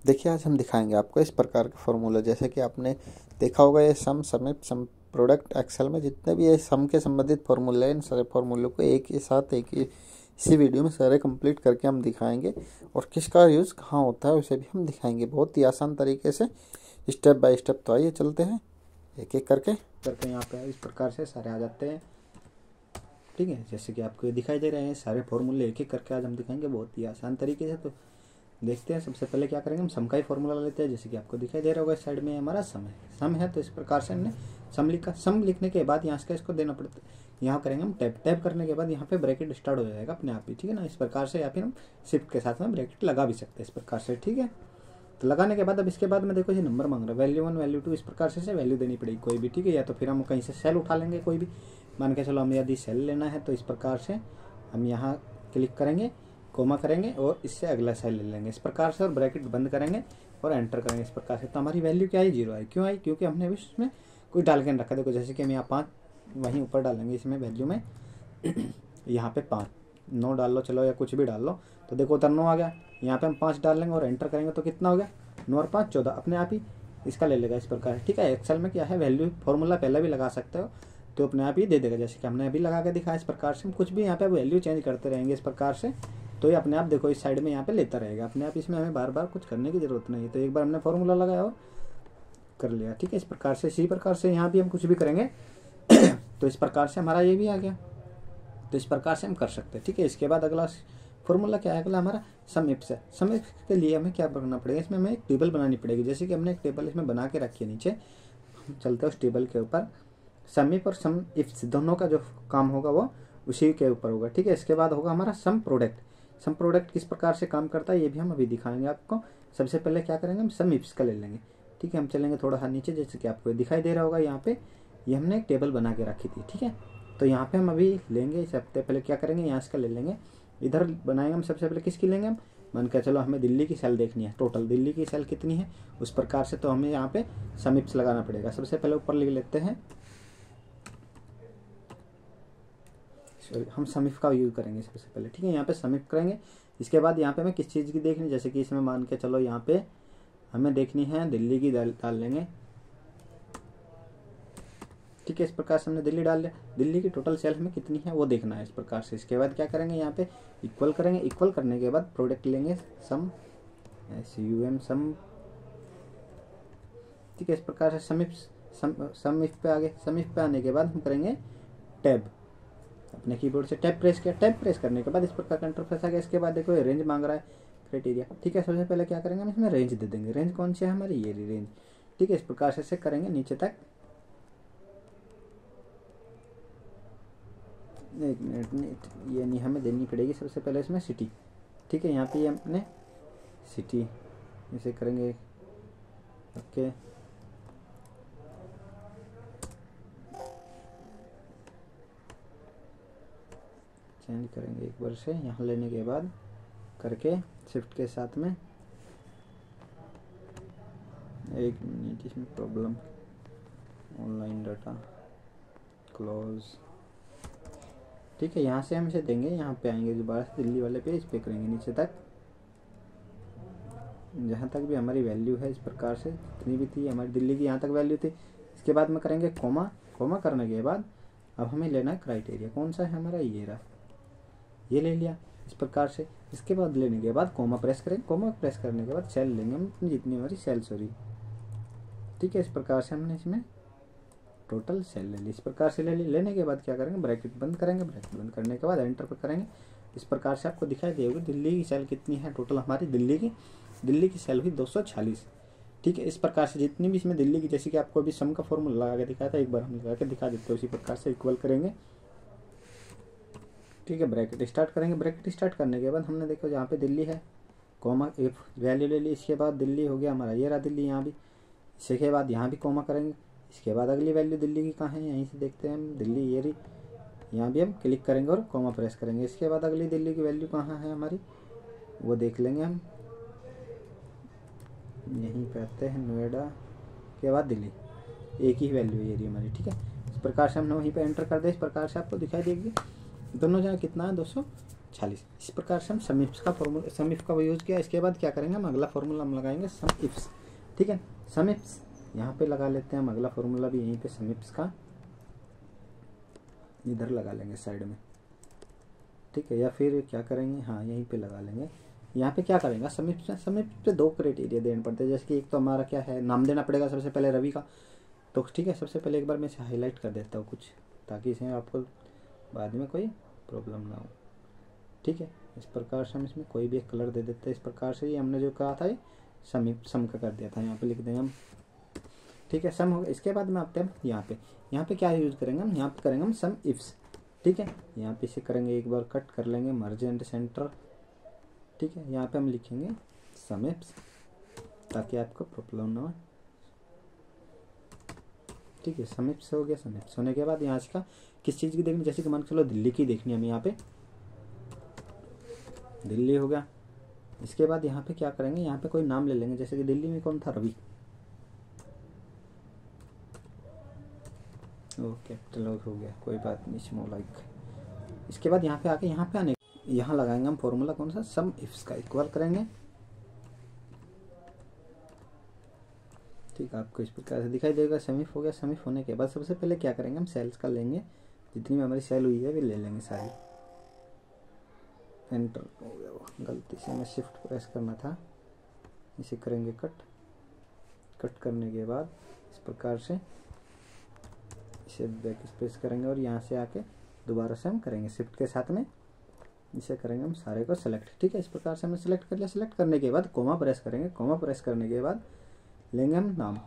देखिए आज हम दिखाएंगे आपको इस प्रकार के फॉर्मूला, जैसे कि आपने देखा होगा ये सम समिट सम प्रोडक्ट एक्सेल में जितने भी ये सम के संबंधित फॉर्मूले हैं, इन सारे फॉर्मूलों को एक ही साथ एक ही इसी वीडियो में सारे कंप्लीट करके हम दिखाएंगे और किसका यूज़ कहाँ होता है उसे भी हम दिखाएंगे बहुत ही आसान तरीके से, स्टेप बाय स्टेप। तो आइए चलते हैं एक एक करके यहाँ पे इस प्रकार से सारे आ जाते हैं। ठीक है, जैसे कि आपको ये दिखाई दे रहे हैं सारे फॉर्मूले एक एक करके आज हम दिखाएंगे बहुत ही आसान तरीके से। तो देखते हैं, सबसे पहले क्या करेंगे, हम सम का ही फॉर्मूला लेते हैं। जैसे कि आपको दिखाई दे रहा होगा इस साइड में हमारा सम है तो इस प्रकार से हमने सम लिखा। सम लिखने के बाद यहाँ से इसको देना पड़ता है, यहाँ करेंगे हम टैप। टैप करने के बाद यहाँ पे ब्रैकेट स्टार्ट हो जाएगा अपने आप ही। ठीक है ना, इस प्रकार से या फिर हम शिफ्ट के साथ में ब्रैकेट लगा भी सकते हैं इस प्रकार से। ठीक है, तो लगाने के बाद अब इसके बाद में देखो ये नंबर मांग रहा है, वैल्यू 1 वैल्यू 2 इस प्रकार से वैल्यू देनी पड़ेगी कोई भी। ठीक है, या तो फिर हम कहीं से सेल उठा लेंगे कोई भी, मान के चलो हम यदि सेल लेना है तो इस प्रकार से हम यहाँ क्लिक करेंगे, कोमा करेंगे और इससे अगला सेल ले लेंगे इस प्रकार से और ब्रैकेट बंद करेंगे और एंटर करेंगे इस प्रकार से। तो हमारी वैल्यू क्या आई, 0 आई। क्यों आई, क्योंकि हमने अभी इसमें कोई डाल के रखा। देखो जैसे कि हम यहाँ 5 वहीं ऊपर डालेंगे इसमें वैल्यू में यहाँ पे 5 9 डाल लो चलो या कुछ भी डाल लो, तो देखो उधर 9 आ गया। यहाँ पे हम 5 डाल लेंगे और एंटर करेंगे तो कितना हो गया, 9 और 5 14 अपने आप ही इसका ले लेगा इस प्रकार। ठीक है, एक्सेल में क्या है वैल्यू फॉर्मूला पहले भी लगा सकते हो तो अपने आप ही दे देगा, जैसे कि हमने अभी लगा के दिखाया इस प्रकार से। हम कुछ भी यहाँ पे वैल्यू चेंज करते रहेंगे इस प्रकार से, तो ये अपने आप देखो इस साइड में यहाँ पे लेता रहेगा अपने आप। इसमें हमें बार बार कुछ करने की जरूरत नहीं है। तो एक बार हमने फॉर्मूला लगाया और कर लिया। ठीक है, इस प्रकार से इसी प्रकार से यहाँ भी हम कुछ भी करेंगे तो इस प्रकार से हमारा ये भी आ गया। तो इस प्रकार से हम कर सकते हैं। ठीक है, इसके बाद अगला फॉर्मूला क्या है, अगला हमारा सम इफ्स है। सम इफ्स के लिए हमें क्या करना पड़ेगा, इसमें हमें एक टेबल बनानी पड़ेगी। जैसे कि हमने एक टेबल इसमें बना के रखी है नीचे, हम चलते हैं उस टेबल के ऊपर। सम इफ और सम इफ्स दोनों का जो काम होगा वो उसी के ऊपर होगा। ठीक है, इसके बाद होगा हमारा सम प्रोडक्ट। सम प्रोडक्ट किस प्रकार से काम करता है ये भी हम अभी दिखाएंगे आपको। सबसे पहले क्या करेंगे, हम सम इफ्स का ले लेंगे। ठीक है, हम चलेंगे थोड़ा सा नीचे, जैसे कि आपको दिखाई दे रहा होगा यहाँ पे ये हमने एक टेबल बना के रखी थी। ठीक है, तो यहाँ पे हम अभी लेंगे, सबसे पहले क्या करेंगे यहाँ इसका ले लेंगे, इधर बनाएंगे हम। सबसे पहले किसकी लेंगे हम, मान के चलो हमें दिल्ली की सेल देखनी है, टोटल दिल्ली की सेल कितनी है उस प्रकार से। तो हमें यहाँ पे सम इफ्स लगाना पड़ेगा। सबसे पहले ऊपर लिख लेते हैं, हम सम इफ का यूज करेंगे सबसे पहले। ठीक है, यहाँ पे सम इफ करेंगे। इसके बाद यहाँ पे हमें किस चीज़ की देखनी, जैसे कि इसमें मान के चलो यहाँ पे हमें देखनी है दिल्ली की डाल लेंगे। ठीक है, इस प्रकार से हमने दिल्ली डाल लिया। दिल्ली की टोटल सेल हमें कितनी है वो देखना है इस प्रकार से। इसके बाद क्या करेंगे, यहाँ पे इक्वल करेंगे। इक्वल करने के बाद प्रोडक्ट लेंगे सम SUM सम। ठीक है, इस प्रकार से सम इफ पे आ गए। सम इफ पे आने के बाद हम करेंगे टैब, अपने कीबोर्ड से टैब प्रेस किया। टैब प्रेस करने के बाद इस प्रकार का इंटरफेस आ गया। इसके बाद देखो ये रेंज मांग रहा है, क्राइटेरिया। ठीक है, सबसे पहले क्या करेंगे हम इसमें रेंज दे देंगे। रेंज कौन सी है हमारी, ये रेंज। ठीक है, इस प्रकार से करेंगे नीचे तक। एक मिनट, ये नहीं हमें देनी पड़ेगी सबसे पहले इसमें सिटी। ठीक है, यहाँ पे हमने सिटी इसे करेंगे। ओके, चेंज करेंगे एक बार से, यहाँ लेने के बाद करके शिफ्ट के साथ में। एक मिनट, इसमें प्रॉब्लम, ऑनलाइन डाटा क्लोज। ठीक है, यहाँ से हम इसे देंगे, यहाँ पे आएंगे दोबारा से दिल्ली वाले पे, इस पे करेंगे नीचे तक जहाँ तक भी हमारी वैल्यू है इस प्रकार से, जितनी भी थी हमारी दिल्ली की यहाँ तक वैल्यू थी। इसके बाद में करेंगे कोमा। कोमा करने के बाद अब हमें लेना है क्राइटेरिया, कौन सा है हमारा, ये रहा, ये ले लिया इस प्रकार से। इसके बाद लेने के बाद कोमा प्रेस करेंगे। कोमा प्रेस करने के बाद सेल लेंगे हम जितनी हमारी सेल सॉरी। ठीक है, इस प्रकार से हमने इसमें टोटल सेल ले ली, इस प्रकार से ले ली। लेने के बाद क्या करेंगे, ब्रैकेट बंद करेंगे। ब्रैकेट बंद करने के बाद एंटर पर करेंगे। इस प्रकार से आपको दिखाई देगी दिल्ली की सेल कितनी है टोटल हमारी। दिल्ली की सेल हुई 246। ठीक है, इस प्रकार से जितनी भी इसमें दिल्ली की, जैसे कि आपको अभी सम का फॉर्मूला लगा के दिखाया था, एक बार हम लगा के दिखा देते हैं। उसी प्रकार से इक्वल करेंगे। ठीक है, ब्रैकेट स्टार्ट करेंगे। ब्रैकेट स्टार्ट करने के बाद हमने देखो यहाँ पे दिल्ली है, कोमा एक वैल्यू ले ली। इसके बाद दिल्ली हो गया हमारा, ये रहा दिल्ली यहाँ भी। इसके बाद यहाँ भी कोमा करेंगे। इसके बाद अगली वैल्यू दिल्ली की कहाँ है, यहीं से देखते हैं हम, दिल्ली ये रही। यहाँ भी हम क्लिक करेंगे और कोमा प्रेस करेंगे। इसके बाद अगली दिल्ली की वैल्यू कहाँ है हमारी वो देख लेंगे हम, यहीं पे आते हैं नोएडा के बाद दिल्ली, एक ही वैल्यू ये रही हमारी। ठीक है, इस प्रकार से हमने वहीं पे एंटर कर दिया। इस प्रकार से आपको दिखाई देगी दोनों जगह कितना है, 246 40। इस प्रकार से हम सम इफ्स का फॉर्मूला, सम इफ का यूज़ किया। इसके बाद क्या करेंगे हम, अगला फॉर्मूला हम लगाएंगे सम इफ्स। ठीक है, सम इफ्स यहाँ पे लगा लेते हैं हम, अगला फॉर्मूला भी यहीं पे सम इफ्स का इधर लगा लेंगे साइड में। ठीक है, या फिर क्या करेंगे, हाँ यहीं पे लगा लेंगे। यहाँ पे क्या करेंगे, सम इफ्स पे 2 क्राइटेरिया देने पड़ते हैं। जैसे कि एक तो हमारा क्या है, नाम देना पड़ेगा सबसे पहले रवि का। तो ठीक है, सबसे पहले एक बार मैं इसे हाईलाइट कर देता हूँ कुछ, ताकि इसमें आपको बाद में कोई प्रॉब्लम ना हो। ठीक है, इस प्रकार से हम इसमें कोई भी एक कलर दे देते हैं। इस प्रकार से ये हमने जो कहा था ये सम का कर दिया था, यहाँ पे लिख देंगे हम। ठीक है, सम हो गया। इसके बाद में आते हैं यहाँ पे क्या यूज़ करेंगे हम, यहाँ पे करेंगे हम सम इफ्स। ठीक है, यहाँ पे इसे करेंगे एक बार कट कर लेंगे, मर्ज एंड सेंटर। ठीक है, यहाँ पे हम लिखेंगे सम इफ्स, ताकि आपको प्रॉब्लम ना हो। ठीक है, सम इफ्स हो गया। सम इफ्स होने के बाद यहाँ इसका किस चीज़ की देखनी, जैसे कि मान के चलो दिल्ली की देखनी है हमें, यहाँ पे दिल्ली हो गया। इसके बाद यहाँ पे क्या करेंगे, यहाँ पे कोई नाम ले लेंगे, जैसे कि दिल्ली में कौन था, रवि। ओ कैपिटल हो गया, कोई बात नहीं, स्मॉल लाइक। इसके बाद यहाँ पे आके यहाँ लगाएंगे हम फॉर्मूला कौन सा, सम इफ्स का, इक्वल करेंगे। ठीक है, आपको इस प्रकार से दिखाई देगा। सम इफ हो गया। सम इफ होने के बाद सबसे पहले क्या करेंगे हम, सेल्स का लेंगे, जितनी भी हमारी सेल हुई है वे ले लेंगे सारी। एंटर हो गया, वो गलती से हमें शिफ्ट प्रेस करना था। इसे करेंगे कट करने के बाद इस प्रकार से इसे बैक स्पेस करेंगे, और यहाँ से आके दोबारा से हम करेंगे शिफ्ट के साथ में इसे करेंगे हम सारे को सेलेक्ट। ठीक है, इस प्रकार से हमने सेलेक्ट कर लिया। सेलेक्ट करने के बाद कोमा प्रेस करेंगे। कोमा प्रेस करने के बाद लेंगे हम नाम।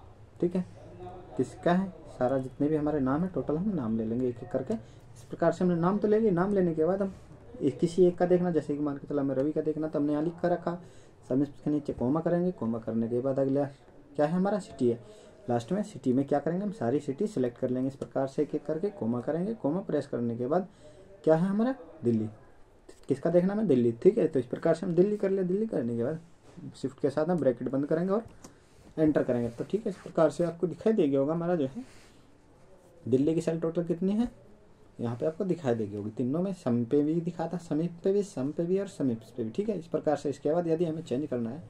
ठीक है, किसका है, सारा जितने भी हमारे नाम है टोटल हम नाम ले लेंगे एक एक करके। इस प्रकार से हमने नाम तो ले लिया। नाम लेने के बाद हम किसी एक का देखना, जैसे कि मान के चला हमें रवि का देखना, तो हमने यहाँ लिख कर रखा। सब इसके नीचे कोमा करेंगे। कोमा करने के बाद अगला क्या है हमारा, सिटी है। लास्ट में सिटी में क्या करेंगे हम, सारी सिटी सेलेक्ट कर लेंगे। इस प्रकार से एक एक करके कोमा करेंगे। कोमा प्रेस करने के बाद क्या है हमारा, दिल्ली। किसका देखना है, दिल्ली। ठीक है, तो इस प्रकार से हम दिल्ली कर ले। दिल्ली करने के बाद शिफ्ट के साथ हम ब्रैकेट बंद करेंगे और एंटर करेंगे। तो ठीक है, इस प्रकार से आपको दिखाई देगी होगा हमारा जो है दिल्ली की सेल टोटल कितनी है, यहाँ पे आपको दिखाई देगी होगी। तीनों में सम पे भी दिखा था, समीप पे भी, सम पे भी और समीप पे भी। ठीक है, इस प्रकार से। इसके बाद यदि हमें चेंज करना है,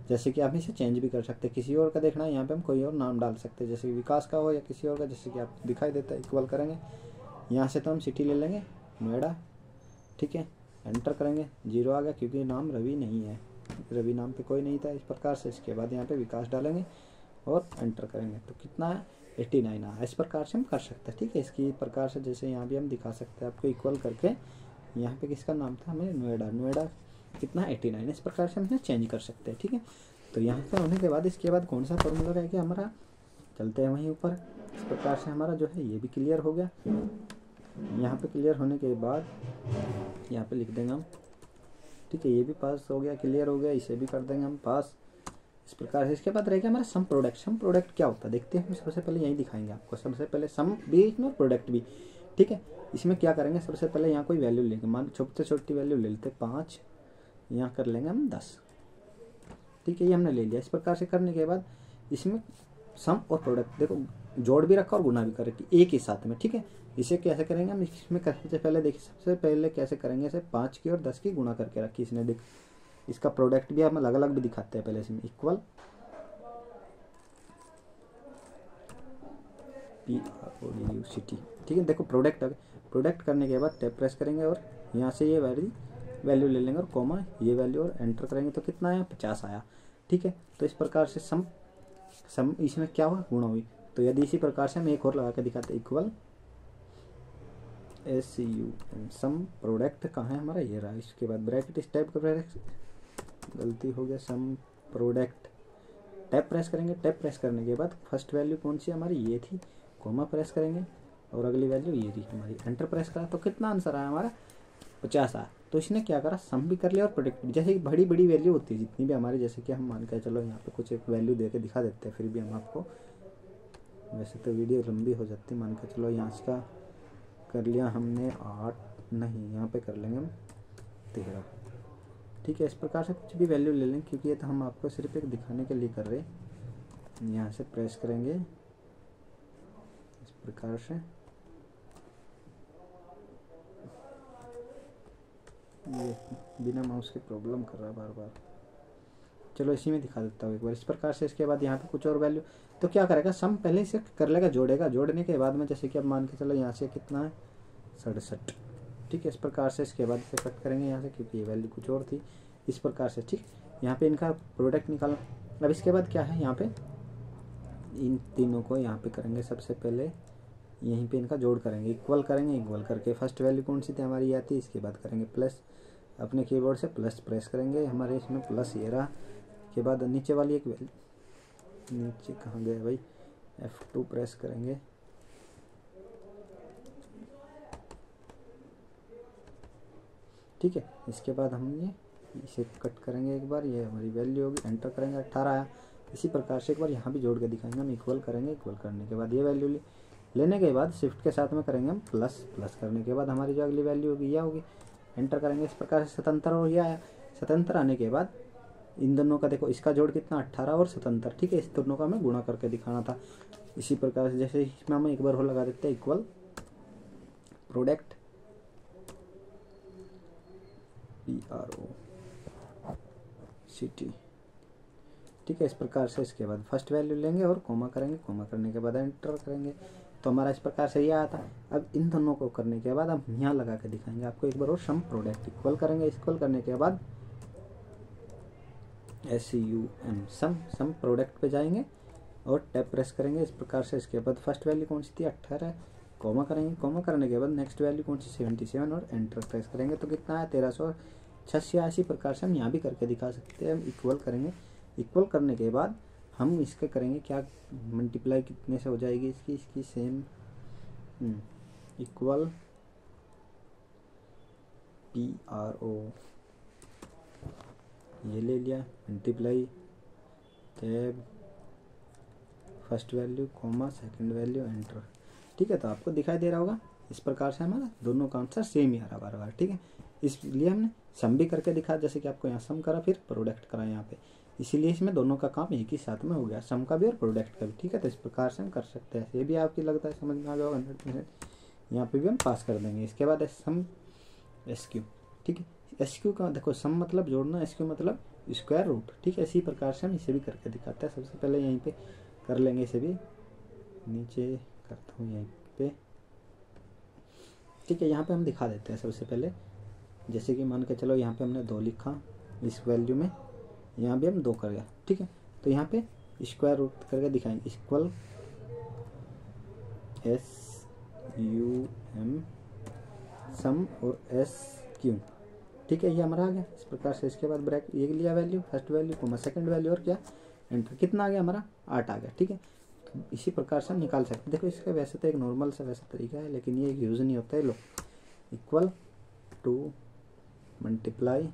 जैसे कि आप इसे चेंज भी कर सकते हैं, किसी और का देखना है, यहाँ पे हम कोई और नाम डाल सकते हैं, जैसे कि विकास का हो या किसी और का, जैसे कि आप दिखाई देता है। इक्वल करेंगे, यहाँ से तो हम सिटी ले लेंगे नोएडा। ठीक है, एंटर करेंगे, 0 आ गया क्योंकि नाम रवि नहीं है, रवि नाम पे कोई नहीं था। इस प्रकार से इसके बाद यहाँ पे विकास डालेंगे और एंटर करेंगे, तो कितना है 89 आया। इस प्रकार से हम कर सकते हैं। ठीक है, इसकी प्रकार से जैसे यहाँ भी हम दिखा सकते हैं आपको, इक्वल करके यहाँ पे किसका नाम था हमें, नोएडा कितना 89। इस प्रकार से हम इसे चेंज कर सकते हैं। ठीक है, तो यहाँ पे होने के बाद इसके बाद कौन सा फॉर्मूला रह गया हमारा, चलते हैं वहीं ऊपर। इस प्रकार से हमारा जो है ये भी क्लियर हो गया। यहाँ पे क्लियर होने के बाद यहाँ पे लिख देंगे हम। ठीक है, ये भी पास हो गया, क्लियर हो गया, इसे भी कर देंगे हम पास। इस प्रकार से इसके बाद रहेगा हमारा सम प्रोडक्ट। सम प्रोडक्ट क्या होता है देखते हैं। सबसे पहले यही दिखाएंगे आपको, सबसे पहले सम भी इसमें प्रोडक्ट भी। ठीक है, इसमें क्या करेंगे, सबसे पहले यहाँ कोई वैल्यू लेंगे, मान छोटी से छोटी वैल्यू ले लेते 5, यहाँ कर लेंगे हम 10। ठीक है, ये हमने ले लिया। इस प्रकार से करने के बाद इसमें सम और प्रोडक्ट देखो जोड़ भी रखा और गुना भी कर रखी एक ही साथ में। ठीक है, इसे कैसे करेंगे हम, इसमें सबसे पहले देखिए, सबसे पहले कैसे करेंगे, इसे 5 की और 10 की गुणा करके रखी इसने। देख, इसका प्रोडक्ट भी हम अलग अलग भी दिखाते हैं। पहले इसमें इक्वल PRODUCT। ठीक है, देखो प्रोडक्ट करने के बाद टैप प्रेस करेंगे और यहाँ से ये वैल्यू ले लेंगे और कॉमा ये वैल्यू और एंटर करेंगे, तो कितना आया 50 आया। ठीक है, तो इस प्रकार से सम इसमें क्या हुआ, गुणा हुई। तो यदि इसी प्रकार से हम एक और लगा के दिखाते, इक्वल SUM सम प्रोडक्ट कहाँ है हमारा, ये रहा। इसके बाद ब्रैकेट इस टाइप का, गलती हो गया, सम प्रोडक्ट टैप प्रेस करेंगे। टैप प्रेस करने के बाद फर्स्ट वैल्यू कौन सी हमारी, ये थी। कोमा प्रेस करेंगे और अगली वैल्यू ये थी हमारी। एंटर प्रेस करा तो कितना आंसर आया हमारा, 50 आया। तो इसने क्या करा, सम भी कर लिया और प्रोडक्ट भी। जैसे बड़ी बड़ी वैल्यू होती है जितनी भी हमारी, जैसे कि हम मान के चलो यहाँ पे कुछ एक वैल्यू दे के दिखा देते हैं, फिर भी हम आपको, वैसे तो वीडियो लंबी हो जाती है। मान के चलो यहाँ इसका कर लिया हमने 8, नहीं यहाँ पे कर लेंगे हम 13। ठीक है, इस प्रकार से कुछ भी वैल्यू ले लें, क्योंकि ये तो हम आपको सिर्फ एक दिखाने के लिए कर रहे हैं। यहाँ से प्रेस करेंगे इस प्रकार से, ये बिना माउस के प्रॉब्लम कर रहा है बार बार। चलो इसी में दिखा देता हूँ एक बार इस प्रकार से। इसके बाद यहाँ पे कुछ और वैल्यू, तो क्या करेगा, सम पहले से कर लेगा, जोड़ेगा। जोड़ने के बाद में जैसे कि अब मान के चलो यहाँ से कितना है 67, ठीक है। इस प्रकार से इसके बाद इसे कट करेंगे यहाँ से, क्योंकि ये वैल्यू कुछ और थी। इस प्रकार से, ठीक। यहाँ पे इनका प्रोडक्ट निकालना। अब इसके बाद क्या है, यहाँ पे इन तीनों को यहाँ पे करेंगे सबसे पहले, यहीं पे इनका जोड़ करेंगे, इक्वल करेंगे। इक्वल करके फर्स्ट वैल्यू कौन सी थी हमारी, आती है। इसके बाद करेंगे प्लस, अपने कीबोर्ड से प्लस प्रेस करेंगे, हमारे इसमें प्लस ये रहा। के बाद नीचे वाली एक वैल्यू, नीचे कहाँ गया भाई, F2 प्रेस करेंगे, ठीक है। इसके बाद हम ये इसे कट करेंगे एक बार, ये हमारी वैल्यू होगी, एंटर करेंगे 18 आया। इसी प्रकार से एक बार यहाँ भी जोड़ के दिखाएंगे हम, इक्वल करेंगे। इक्वल करने के बाद ये वैल्यू लेने के बाद शिफ्ट के साथ में करेंगे हम प्लस। प्लस करने के बाद हमारी जो अगली वैल्यू होगी यह होगी, एंटर करेंगे। इस प्रकार से 77 और यह आया। 77 आने के बाद इन दोनों का देखो, इसका जोड़ कितना 18 और 77, ठीक है। इस दोनों का हमें गुणा करके दिखाना था। इसी प्रकार से जैसे इसमें हम एक बार हो लगा देते हैं, इक्वल प्रोडक्ट PROCT, ठीक है। इस प्रकार से इसके बाद फर्स्ट वैल्यू लेंगे और कोमा करेंगे। कोमा करने के बाद एंटर करेंगे, तो हमारा इस प्रकार से ये आया था। अब इन दोनों को करने के बाद हम यहाँ लगा के दिखाएंगे आपको एक बार, और सम प्रोडक्ट इक्वल करेंगे। इक्वल करने के बाद SUM सम प्रोडक्ट पे जाएंगे और टैब प्रेस करेंगे। इस प्रकार से इसके बाद फर्स्ट वैल्यू कौन सी थी 18, कोमा करेंगे। कोमा करने के बाद नेक्स्ट वैल्यू कौन सी 77 और एंटर प्रेस करेंगे, तो कितना है 1386। इसी प्रकार से हम यहाँ भी करके दिखा सकते हैं। हम इक्वल करेंगे। इक्वल करने के बाद हम इसके करेंगे क्या, मल्टीप्लाई कितने से हो जाएगी इसकी सेम, इक्वल PRO, ये ले लिया, multiply tab first value comma second value enter, ठीक है। तो आपको दिखाई दे रहा होगा इस प्रकार से हमारा दोनों का आंसर सेम ही आ रहा बार बार, ठीक है। इसलिए हमने सम भी करके दिखा, जैसे कि आपको यहाँ सम करा फिर प्रोडक्ट करा यहाँ पे, इसीलिए इसमें दोनों का काम एक ही साथ में हो गया, सम का भी और प्रोडक्ट का भी, ठीक है। तो इस प्रकार से हम कर सकते हैं। ये भी आपकी लगता है समझ में आ गया 100%। यहाँ पे भी हम पास कर देंगे। इसके बाद सम SQ, ठीक है। SQ का देखो, सम मतलब जोड़ना, SQ मतलब स्क्वायर रूट, ठीक है। इसी प्रकार से हम इसे भी करके दिखाते हैं। सबसे पहले यहीं पे कर लेंगे, इसे भी नीचे करता हूँ यहीं पे, ठीक है। यहाँ पे हम दिखा देते हैं सबसे पहले, जैसे कि मान के चलो यहाँ पे हमने 2 लिखा इस वैल्यू में, यहाँ भी हम 2 कर गया, ठीक है। तो यहाँ पे स्क्वायर रूट करके दिखाएंगे, इक्वल SUM सम और SQ, ठीक है। ये हमारा आ गया इस प्रकार से। इसके बाद ब्रैकेट ये लिया value, first value comma second value और क्या एंटर, कितना आ गया हमारा 8 आ गया, ठीक है। तो इसी प्रकार से हम निकाल सकते हैं। देखो इसका वैसे तो एक नॉर्मल सा वैसा तरीका है, लेकिन ये यूज़ नहीं होता है। लो, इक्वल टू मल्टीप्लाई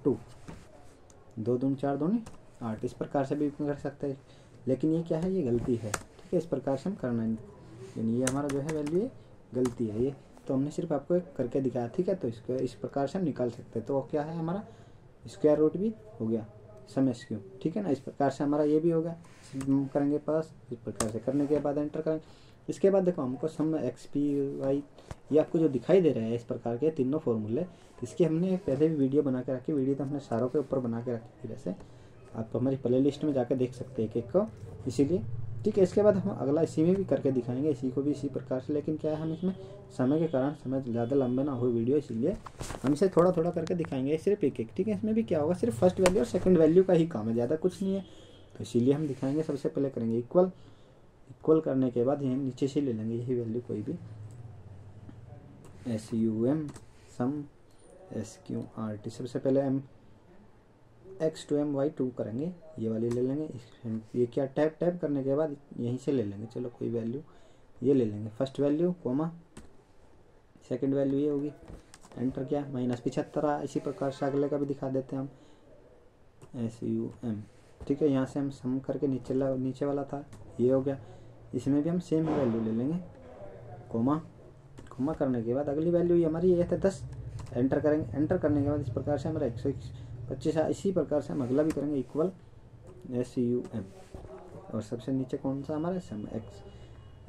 टू 2 दूनी 4 दूनी 8, इस प्रकार से भी कर सकते हैं। लेकिन ये क्या है, ये गलती है, ठीक है। इस प्रकार से हम करना है, यानी ये हमारा जो है वैल्यू ये गलती है, ये तो हमने सिर्फ आपको एक करके दिखाया, ठीक है। तो इसको इस प्रकार से हम निकाल सकते हैं। तो क्या है हमारा स्क्वायर रूट भी हो गया, सम SQ, ठीक है ना। इस प्रकार से हमारा ये भी होगा, करेंगे पास। इस प्रकार से करने के बाद एंटर करेंगे। इसके बाद देखो हमको सम XPY, ये आपको जो दिखाई दे रहे हैं इस प्रकार के तीनों फॉर्मूले, इसकी हमने पहले भी वीडियो बना के रखी। वीडियो तो हमने सारों के ऊपर बना के रखी थी, वैसे आप हमारी प्ले लिस्ट में जाकर देख सकते हैं एक को, इसीलिए, ठीक है। इसके बाद हम अगला इसी में भी करके दिखाएंगे, इसी को भी इसी प्रकार से। लेकिन क्या है, हम इसमें समय के कारण समय ज़्यादा लंबे ना हो वीडियो, इसीलिए हम इसे थोड़ा थोड़ा करके दिखाएंगे, सिर्फ एक, ठीक है। इसमें भी क्या होगा, सिर्फ फर्स्ट वैल्यू और सेकंड वैल्यू का ही काम है, ज़्यादा कुछ नहीं है। तो इसीलिए हम दिखाएंगे। सबसे पहले करेंगे इक्वल करने के बाद यहीं नीचे से ले लेंगे यही वैल्यू कोई भी, SUM सम SQRT। सबसे पहले हम X to M Y 2 करेंगे, ये वाली ले लेंगे। ये क्या, टैब करने के बाद यहीं से ले लेंगे, चलो कोई वैल्यू ये ले लेंगे, first value comma second value ये होगी, एंटर किया, -75। इसी प्रकार से अगले का भी दिखा देते हैं हम, SUM, ठीक है। यहाँ से हम सम करके नीचे वाला था, ये हो गया। इसमें भी हम सेम वैल्यू ले लेंगे, कोमा करने के बाद अगली वैल्यू ये हमारी ये था 10, एंटर करेंगे। एंटर करने के बाद इस प्रकार से हमारा 125 है। इसी प्रकार से हम अगला भी करेंगे, इक्वल SUM, और सबसे नीचे कौन सा हमारा सम एक्स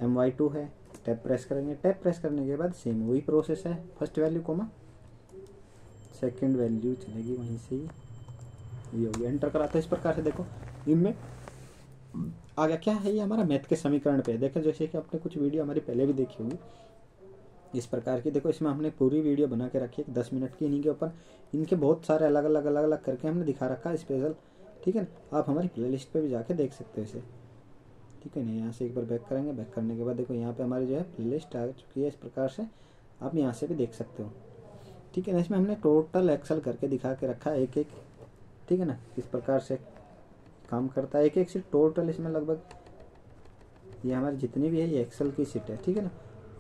MY2 है। टैब प्रेस करेंगे, टैब प्रेस करने के बाद सेम वही प्रोसेस है, first value comma second value चलेगी वहीं से ही, ये हो गया। एंटर कराते हैं इस प्रकार से। देखो इनमें आ गया क्या है, ये हमारा मैथ के समीकरण पे है। देखो जैसे कि आपने कुछ वीडियो हमारी पहले भी देखी होगी इस प्रकार की। देखो इसमें हमने पूरी वीडियो बना के रखी है 10 मिनट की, इन्हीं के ऊपर इनके बहुत सारे अलग अलग करके हमने दिखा रखा है स्पेशल, ठीक है ना। आप हमारी प्लेलिस्ट पे भी जाके देख सकते हो इसे, ठीक है ना। यहाँ से एक बार बैक करेंगे, बैक करने के बाद देखो यहाँ पे हमारी जो है प्लेलिस्ट आ चुकी है इस प्रकार से, आप यहाँ से भी देख सकते हो, ठीक है ना। इसमें हमने टोटल एक्सेल करके दिखा के रखा है एक एक, ठीक है ना, किस प्रकार से काम करता है एक एक सीट। टोटल इसमें लगभग ये हमारी जितनी भी है ये एक्सेल की सीट है, ठीक है ना।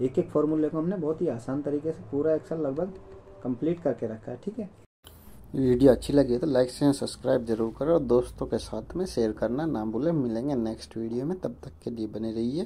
एक एक फॉर्मूले को हमने बहुत ही आसान तरीके से पूरा एक्सेल लगभग कंप्लीट करके रखा है, ठीक है। वीडियो अच्छी लगी तो लाइक शेयर सब्सक्राइब जरूर करो और दोस्तों के साथ में शेयर करना ना भूलें। मिलेंगे नेक्स्ट वीडियो में, तब तक के लिए बने रहिए।